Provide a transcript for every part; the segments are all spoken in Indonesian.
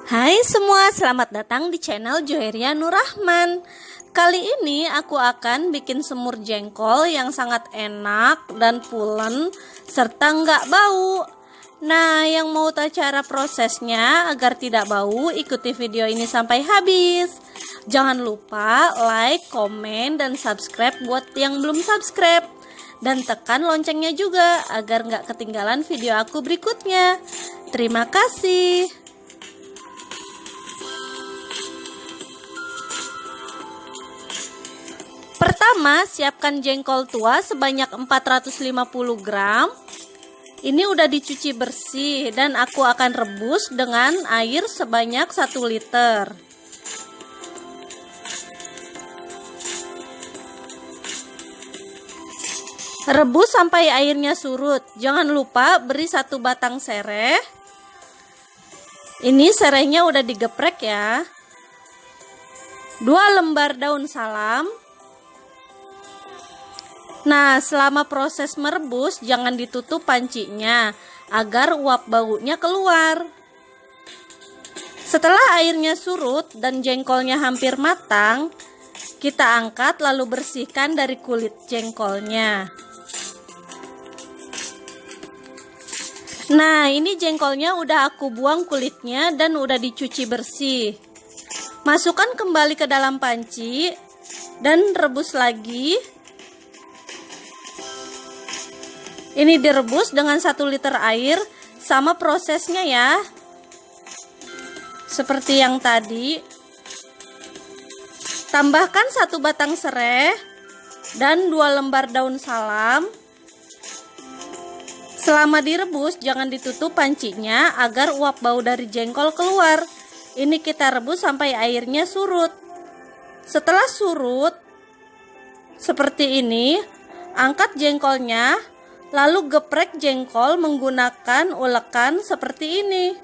Hai semua, selamat datang di channel Joheria Nurrahman. Kali ini aku akan bikin semur jengkol yang sangat enak dan pulen serta nggak bau. Nah, yang mau tahu cara prosesnya agar tidak bau, ikuti video ini sampai habis. Jangan lupa like, komen, dan subscribe buat yang belum subscribe. Dan tekan loncengnya juga agar nggak ketinggalan video aku berikutnya. Terima kasih. Pertama, siapkan jengkol tua sebanyak 450 gram. Ini udah dicuci bersih dan aku akan rebus dengan air sebanyak 1 liter. Rebus sampai airnya surut. Jangan lupa beri 1 batang sereh. Ini serehnya udah digeprek ya. 2 lembar daun salam. Nah, selama proses merebus jangan ditutup pancinya agar uap baunya keluar. Setelah airnya surut dan jengkolnya hampir matang, kita angkat lalu bersihkan dari kulit jengkolnya. Nah, ini jengkolnya udah aku buang kulitnya dan udah dicuci bersih. Masukkan kembali ke dalam panci dan rebus lagi. Ini direbus dengan 1 liter air, sama prosesnya ya. Seperti yang tadi. Tambahkan 1 batang serai dan 2 lembar daun salam. Selama direbus jangan ditutup pancinya agar uap bau dari jengkol keluar. Ini kita rebus sampai airnya surut. Setelah surut seperti ini, angkat jengkolnya. Lalu geprek jengkol menggunakan ulekan seperti ini.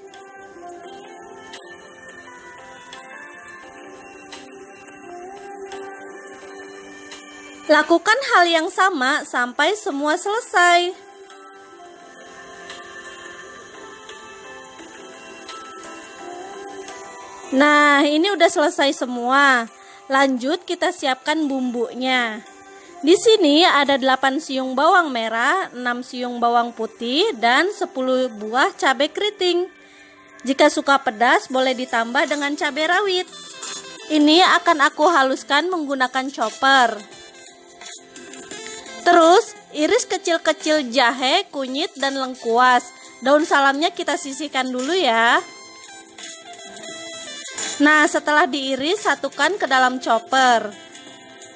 Lakukan hal yang sama sampai semua selesai. Nah, ini udah selesai semua. Lanjut kita siapkan bumbunya. Di sini ada 8 siung bawang merah, 6 siung bawang putih, dan 10 buah cabai keriting. Jika suka pedas, boleh ditambah dengan cabai rawit. Ini akan aku haluskan menggunakan chopper. Terus, iris kecil-kecil jahe, kunyit, dan lengkuas. Daun salamnya kita sisihkan dulu ya. Nah, setelah diiris, satukan ke dalam chopper.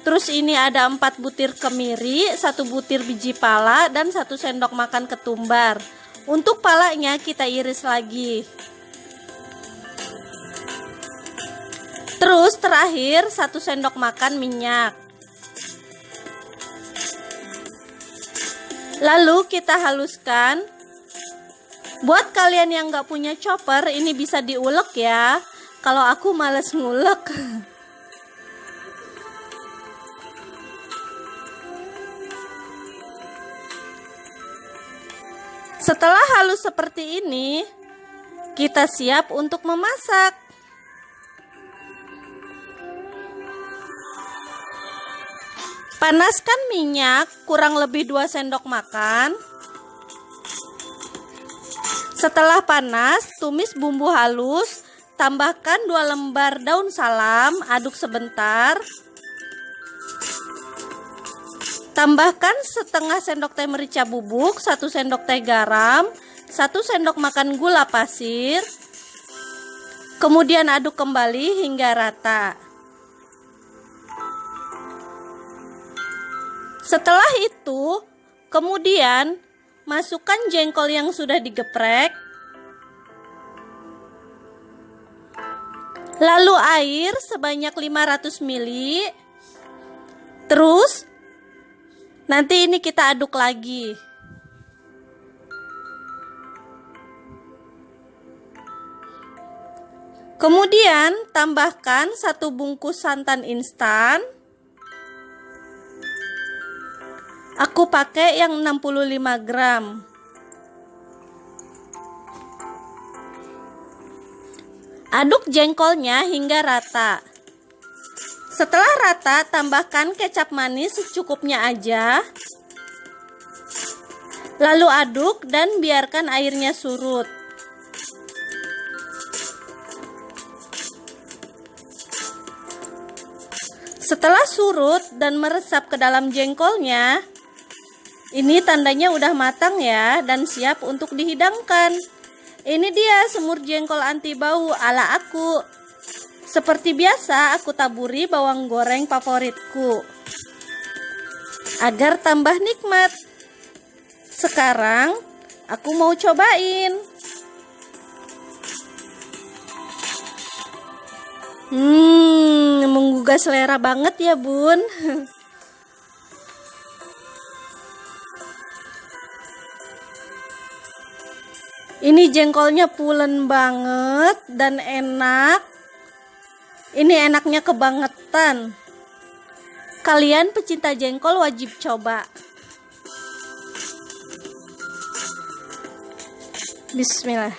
Terus ini ada 4 butir kemiri, 1 butir biji pala, dan 1 sendok makan ketumbar. Untuk palanya kita iris lagi. Terus terakhir 1 sendok makan minyak. Lalu kita haluskan. Buat kalian yang gak punya chopper, ini bisa diulek ya. Kalau aku males ngulek. Setelah halus seperti ini, kita siap untuk memasak. Panaskan minyak kurang lebih 2 sendok makan. Setelah panas, tumis bumbu halus, tambahkan 2 lembar daun salam, aduk sebentar. Tambahkan setengah sendok teh merica bubuk, 1 sendok teh garam, 1 sendok makan gula pasir. Kemudian aduk kembali hingga rata. Setelah itu, kemudian masukkan jengkol yang sudah digeprek. Lalu air sebanyak 500 ml. Terus nanti ini kita aduk lagi. Kemudian tambahkan 1 bungkus santan instan. Aku pakai yang 65 gram. Aduk jengkolnya hingga rata. Setelah rata, tambahkan kecap manis secukupnya aja. Lalu aduk dan biarkan airnya surut. Setelah surut dan meresap ke dalam jengkolnya, ini tandanya udah matang ya dan siap untuk dihidangkan. Ini dia semur jengkol anti bau ala aku. Seperti biasa, aku taburi bawang goreng favoritku agar tambah nikmat. Sekarang, aku mau cobain. Menggugah selera banget ya, Bun. Ini jengkolnya pulen banget dan enak. Ini enaknya kebangetan. Kalian pecinta jengkol wajib coba. Bismillah.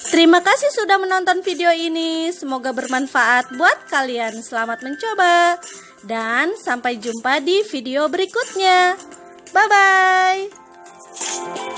Terima kasih sudah menonton video ini. Semoga bermanfaat buat kalian. Selamat mencoba. Dan sampai jumpa di video berikutnya. Bye-bye.